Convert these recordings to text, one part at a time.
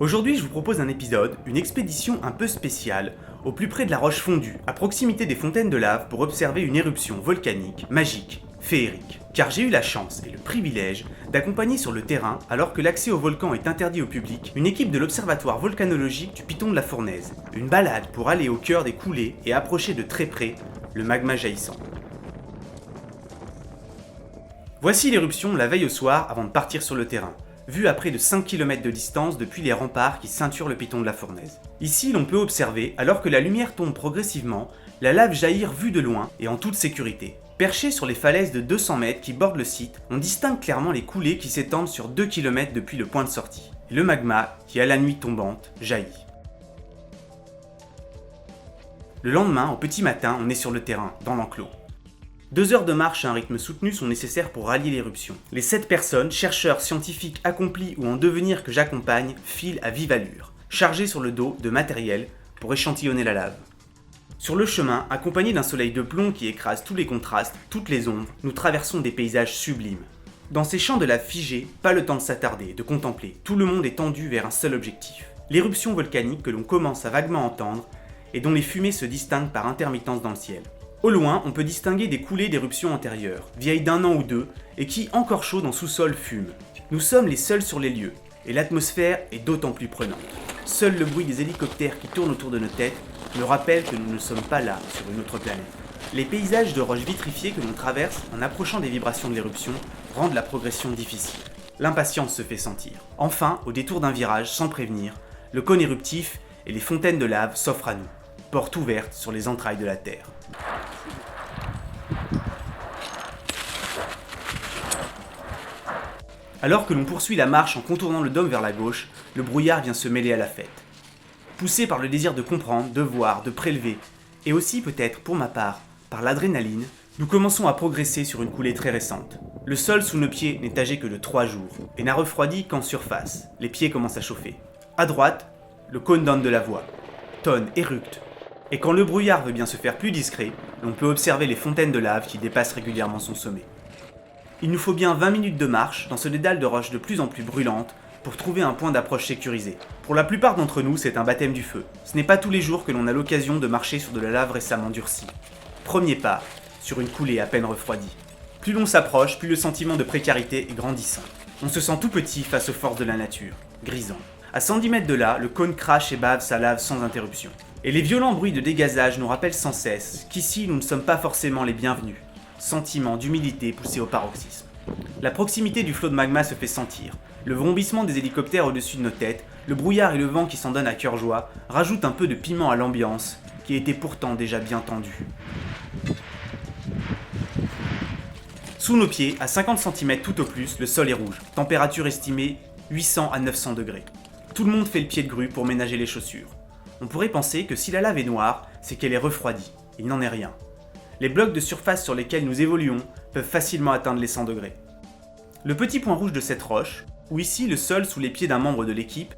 Aujourd'hui, je vous propose un épisode, une expédition un peu spéciale, au plus près de la roche fondue, à proximité des fontaines de lave pour observer une éruption volcanique, magique, féerique. Car j'ai eu la chance et le privilège d'accompagner sur le terrain, alors que l'accès au volcan est interdit au public, une équipe de l'Observatoire volcanologique du Piton de la Fournaise. Une balade pour aller au cœur des coulées et approcher de très près le magma jaillissant. Voici l'éruption la veille au soir avant de partir sur le terrain, vue à près de 5 km de distance depuis les remparts qui ceinturent le Piton de la Fournaise. Ici, l'on peut observer, alors que la lumière tombe progressivement, la lave jaillir vue de loin et en toute sécurité. Perchés sur les falaises de 200 mètres qui bordent le site, on distingue clairement les coulées qui s'étendent sur 2 km depuis le point de sortie. Et le magma, qui à la nuit tombante, jaillit. Le lendemain, au petit matin, on est sur le terrain, dans l'enclos. 2 heures de marche à un rythme soutenu sont nécessaires pour rallier l'éruption. Les 7 personnes, chercheurs, scientifiques accomplis ou en devenir que j'accompagne, filent à vive allure, chargés sur le dos de matériel pour échantillonner la lave. Sur le chemin, accompagnés d'un soleil de plomb qui écrase tous les contrastes, toutes les ombres, nous traversons des paysages sublimes. Dans ces champs de lave figés, pas le temps de s'attarder, de contempler, tout le monde est tendu vers un seul objectif. L'éruption volcanique que l'on commence à vaguement entendre et dont les fumées se distinguent par intermittence dans le ciel. Au loin, on peut distinguer des coulées d'éruptions antérieures, vieilles d'1 an ou 2, et qui, encore chaudes en sous-sol, fument. Nous sommes les seuls sur les lieux, et l'atmosphère est d'autant plus prenante. Seul le bruit des hélicoptères qui tournent autour de nos têtes me rappelle que nous ne sommes pas là, sur une autre planète. Les paysages de roches vitrifiées que l'on traverse en approchant des vibrations de l'éruption rendent la progression difficile. L'impatience se fait sentir. Enfin, au détour d'un virage, sans prévenir, le cône éruptif et les fontaines de lave s'offrent à nous, porte ouverte sur les entrailles de la Terre. Alors que l'on poursuit la marche en contournant le dôme vers la gauche, le brouillard vient se mêler à la fête. Poussé par le désir de comprendre, de voir, de prélever, et aussi peut-être, pour ma part, par l'adrénaline, nous commençons à progresser sur une coulée très récente. Le sol sous nos pieds n'est âgé que de 3 jours, et n'a refroidi qu'en surface. Les pieds commencent à chauffer. À droite, le cône donne de la voix, tonne, éructe. Et quand le brouillard veut bien se faire plus discret, l'on peut observer les fontaines de lave qui dépassent régulièrement son sommet. Il nous faut bien 20 minutes de marche dans ce dédale de roches de plus en plus brûlantes pour trouver un point d'approche sécurisé. Pour la plupart d'entre nous, c'est un baptême du feu. Ce n'est pas tous les jours que l'on a l'occasion de marcher sur de la lave récemment durcie. Premier pas, sur une coulée à peine refroidie. Plus l'on s'approche, plus le sentiment de précarité est grandissant. On se sent tout petit face aux forces de la nature, grisant. À 110 mètres de là, le cône crache et bave sa lave sans interruption. Et les violents bruits de dégazage nous rappellent sans cesse qu'ici nous ne sommes pas forcément les bienvenus. Sentiment d'humilité poussé au paroxysme. La proximité du flot de magma se fait sentir. Le vrombissement des hélicoptères au-dessus de nos têtes, le brouillard et le vent qui s'en donnent à cœur joie rajoutent un peu de piment à l'ambiance qui était pourtant déjà bien tendue. Sous nos pieds, à 50 cm tout au plus, le sol est rouge. Température estimée 800 à 900 degrés. Tout le monde fait le pied de grue pour ménager les chaussures. On pourrait penser que si la lave est noire, c'est qu'elle est refroidie. Il n'en est rien. Les blocs de surface sur lesquels nous évoluons peuvent facilement atteindre les 100 degrés. Le petit point rouge de cette roche, ou ici le sol sous les pieds d'un membre de l'équipe,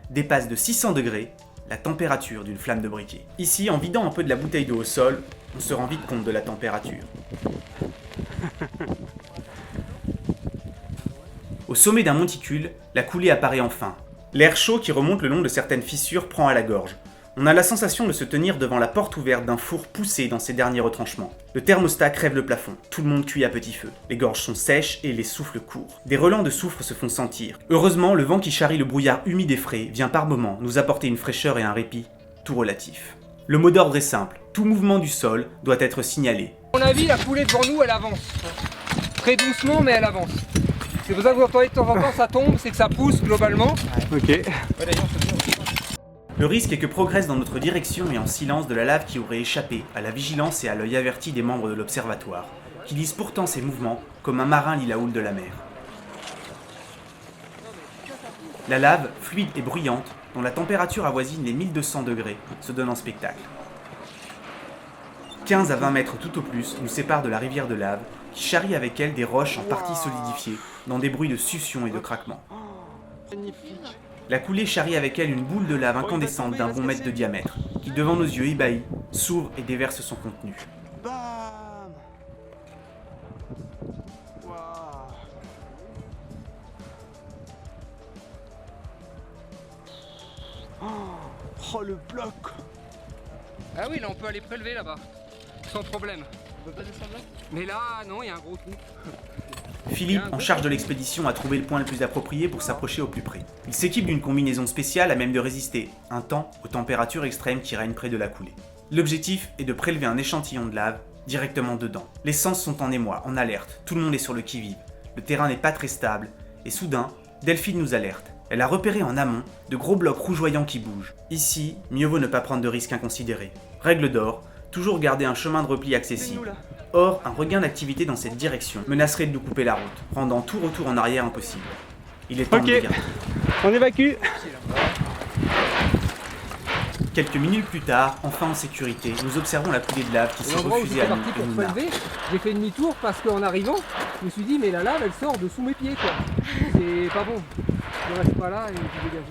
dépasse de 600 degrés la température d'une flamme de briquet. Ici, en vidant un peu de la bouteille d'eau au sol, on se rend vite compte de la température. Au sommet d'un monticule, la coulée apparaît enfin. L'air chaud qui remonte le long de certaines fissures prend à la gorge. On a la sensation de se tenir devant la porte ouverte d'un four poussé dans ses derniers retranchements. Le thermostat crève le plafond, tout le monde cuit à petit feu. Les gorges sont sèches et les souffles courts. Des relents de soufre se font sentir. Heureusement, le vent qui charrie le brouillard humide et frais vient par moments nous apporter une fraîcheur et un répit, tout relatif. Le mot d'ordre est simple, tout mouvement du sol doit être signalé. À mon avis, la coulée devant nous, elle avance. Très doucement, mais elle avance. C'est pour ça que vous entendez de temps en temps ça tombe, c'est que ça pousse globalement. Ok. Le risque est que progresse dans notre direction et en silence de la lave qui aurait échappé à la vigilance et à l'œil averti des membres de l'observatoire, qui lisent pourtant ces mouvements comme un marin lit la houle de la mer. La lave, fluide et bruyante, dont la température avoisine les 1200 degrés, se donne en spectacle. 15 à 20 mètres tout au plus nous séparent de la rivière de lave, qui charrie avec elle des roches en partie solidifiées, dans des bruits de succion et de craquement. Magnifique. La coulée charrie avec elle une boule de lave incandescente d'un bon mètre de diamètre, qui devant nos yeux ébahis, s'ouvre et déverse son contenu. Bam. Waouh. Oh le bloc. Ah oui, là on peut aller prélever là-bas, sans problème. On peut pas descendre là? Mais là, non, il y a un gros trou. Philippe, en charge de l'expédition, a trouvé le point le plus approprié pour s'approcher au plus près. Il s'équipe d'une combinaison spéciale à même de résister un temps aux températures extrêmes qui règnent près de la coulée. L'objectif est de prélever un échantillon de lave directement dedans. Les sens sont en émoi, en alerte, tout le monde est sur le qui-vive. Le terrain n'est pas très stable, et soudain, Delphine nous alerte. Elle a repéré en amont de gros blocs rougeoyants qui bougent. Ici, mieux vaut ne pas prendre de risques inconsidérés. Règle d'or, toujours garder un chemin de repli accessible. Or, un regain d'activité dans cette direction menacerait de nous couper la route, rendant tout retour en arrière impossible. Il est temps de garder. On évacue. Quelques minutes plus tard, enfin en sécurité, nous observons la coulée de lave qui s'est L'endroit où refusée j'étais à nous parti et pour nous nargue. prélever, j'ai fait demi-tour parce qu'en arrivant, je me suis dit mais la lave elle sort de sous mes pieds quoi. C'est pas bon. Je reste pas là et je dégage.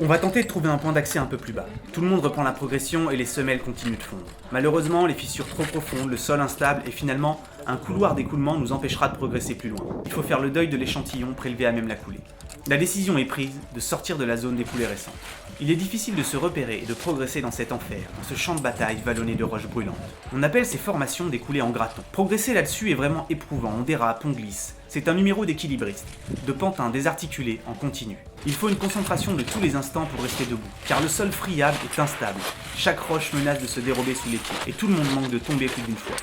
On va tenter de trouver un point d'accès un peu plus bas. Tout le monde reprend la progression et les semelles continuent de fondre. Malheureusement, les fissures trop profondes, le sol instable et finalement, un couloir d'écoulement nous empêchera de progresser plus loin. Il faut faire le deuil de l'échantillon prélevé à même la coulée. La décision est prise de sortir de la zone des coulées récentes. Il est difficile de se repérer et de progresser dans cet enfer, dans ce champ de bataille vallonné de roches brûlantes. On appelle ces formations des coulées en graton. Progresser là-dessus est vraiment éprouvant, on dérape, on glisse. C'est un numéro d'équilibriste, de pantin désarticulé en continu. Il faut une concentration de tous les instants pour rester debout, car le sol friable est instable. Chaque roche menace de se dérober sous les pieds, et tout le monde manque de tomber plus d'une fois.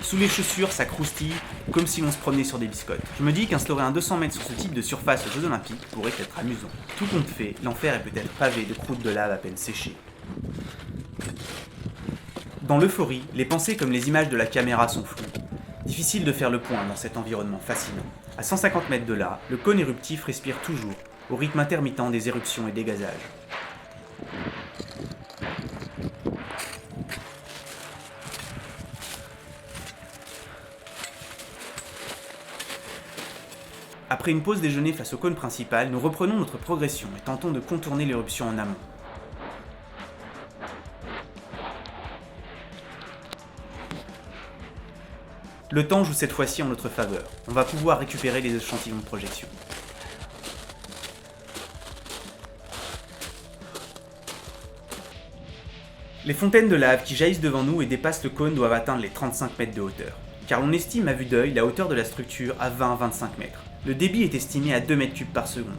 Sous les chaussures, ça croustille, comme si l'on se promenait sur des biscottes. Je me dis qu'instaurer un 200 mètres sur ce type de surface aux Jeux Olympiques pourrait être amusant. Tout compte fait, l'enfer est peut-être pavé de croûtes de lave à peine séchées. Dans l'euphorie, les pensées comme les images de la caméra sont floues. Difficile de faire le point dans cet environnement fascinant. À 150 mètres de là, le cône éruptif respire toujours, au rythme intermittent des éruptions et des gazages. Après une pause déjeuner face au cône principal, nous reprenons notre progression et tentons de contourner l'éruption en amont. Le temps joue cette fois-ci en notre faveur. On va pouvoir récupérer les échantillons de projection. Les fontaines de lave qui jaillissent devant nous et dépassent le cône doivent atteindre les 35 mètres de hauteur, car l'on estime à vue d'œil la hauteur de la structure à 20-25 mètres. Le débit est estimé à 2 mètres cubes par seconde.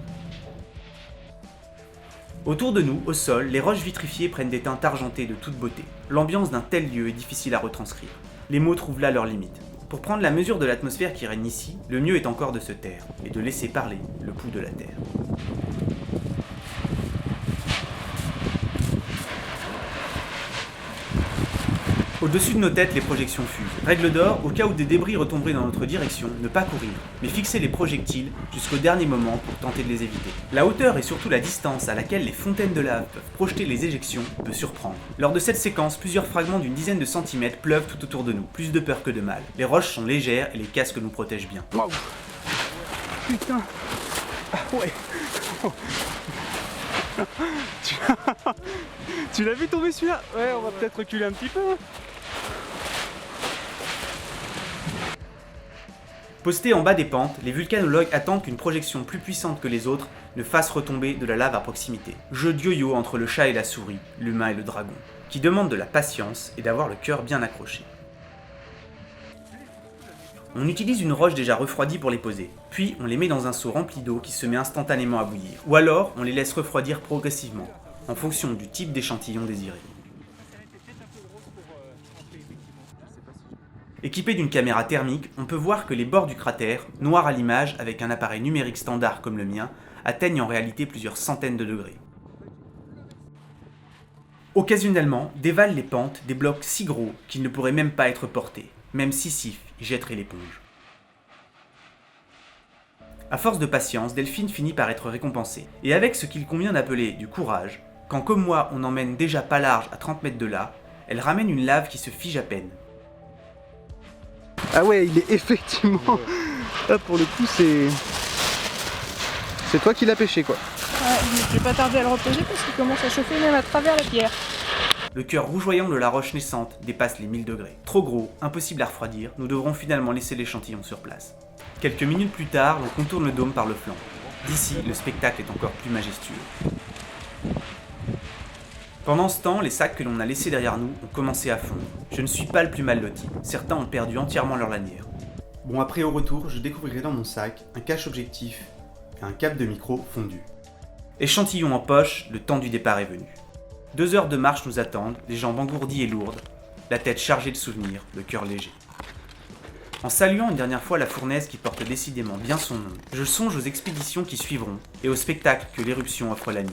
Autour de nous, au sol, les roches vitrifiées prennent des teintes argentées de toute beauté. L'ambiance d'un tel lieu est difficile à retranscrire. Les mots trouvent là leurs limites. Pour prendre la mesure de l'atmosphère qui règne ici, le mieux est encore de se taire et de laisser parler le pouls de la terre. Au-dessus de nos têtes, les projections fusent. Règle d'or, au cas où des débris retomberaient dans notre direction, ne pas courir, mais fixer les projectiles jusqu'au dernier moment pour tenter de les éviter. La hauteur et surtout la distance à laquelle les fontaines de lave peuvent projeter les éjections peut surprendre. Lors de cette séquence, plusieurs fragments d'une dizaine de centimètres pleuvent tout autour de nous, plus de peur que de mal. Les roches sont légères et les casques nous protègent bien. Waouh. Putain. Ah ouais. Tu l'as vu tomber celui-là? Ouais, on va peut-être reculer un petit peu. Postés en bas des pentes, les vulcanologues attendent qu'une projection plus puissante que les autres ne fasse retomber de la lave à proximité. Jeu de yo-yo entre le chat et la souris, l'humain et le dragon, qui demande de la patience et d'avoir le cœur bien accroché. On utilise une roche déjà refroidie pour les poser, puis on les met dans un seau rempli d'eau qui se met instantanément à bouillir, ou alors on les laisse refroidir progressivement, en fonction du type d'échantillon désiré. Équipé d'une caméra thermique, on peut voir que les bords du cratère, noirs à l'image avec un appareil numérique standard comme le mien, atteignent en réalité plusieurs centaines de degrés. Occasionnellement, dévalent les pentes des blocs si gros qu'ils ne pourraient même pas être portés, même Sisyphe y jetterait l'éponge. À force de patience, Delphine finit par être récompensée, et avec ce qu'il convient d'appeler du courage, quand comme moi on emmène déjà pas large à 30 mètres de là, elle ramène une lave qui se fige à peine. Ah ouais, il est effectivement... Là pour le coup c'est toi qui l'as pêché quoi. Ouais, je vais pas tarder à le reposer parce qu'il commence à chauffer même à travers la pierre. Le cœur rougeoyant de la roche naissante dépasse les 1000 degrés. Trop gros, impossible à refroidir, nous devrons finalement laisser l'échantillon sur place. Quelques minutes plus tard, on contourne le dôme par le flanc. D'ici, le spectacle est encore plus majestueux. Pendant ce temps, les sacs que l'on a laissés derrière nous ont commencé à fondre. Je ne suis pas le plus mal loti, certains ont perdu entièrement leur lanière. Bon, après au retour, je découvrirai dans mon sac un cache-objectif et un câble de micro fondu. Échantillon en poche, le temps du départ est venu. 2 heures de marche nous attendent, les jambes engourdies et lourdes, la tête chargée de souvenirs, le cœur léger. En saluant une dernière fois la fournaise qui porte décidément bien son nom, je songe aux expéditions qui suivront et au spectacle que l'éruption offre la nuit.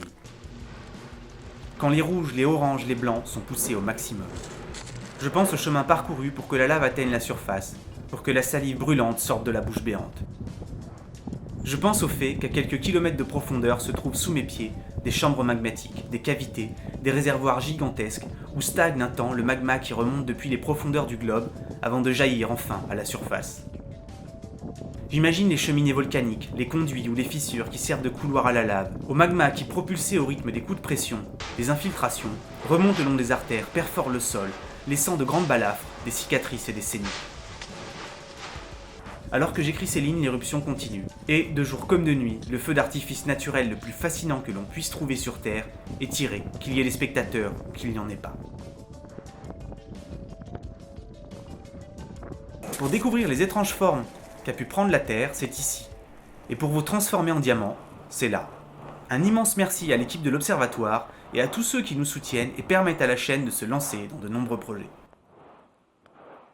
Quand les rouges, les oranges, les blancs sont poussés au maximum. Je pense au chemin parcouru pour que la lave atteigne la surface, pour que la salive brûlante sorte de la bouche béante. Je pense au fait qu'à quelques kilomètres de profondeur se trouvent sous mes pieds des chambres magmatiques, des cavités, des réservoirs gigantesques où stagne un temps le magma qui remonte depuis les profondeurs du globe avant de jaillir enfin à la surface. J'imagine les cheminées volcaniques, les conduits ou les fissures qui servent de couloir à la lave, au magma qui, propulsé au rythme des coups de pression, des infiltrations, remonte le long des artères, perfore le sol, laissant de grandes balafres, des cicatrices et des saignées. Alors que j'écris ces lignes, l'éruption continue. Et, de jour comme de nuit, le feu d'artifice naturel le plus fascinant que l'on puisse trouver sur Terre est tiré, qu'il y ait des spectateurs ou qu'il n'y en ait pas. Pour découvrir les étranges formes qu'a pu prendre la Terre, c'est ici. Et pour vous transformer en diamant, c'est là. Un immense merci à l'équipe de l'Observatoire et à tous ceux qui nous soutiennent et permettent à la chaîne de se lancer dans de nombreux projets.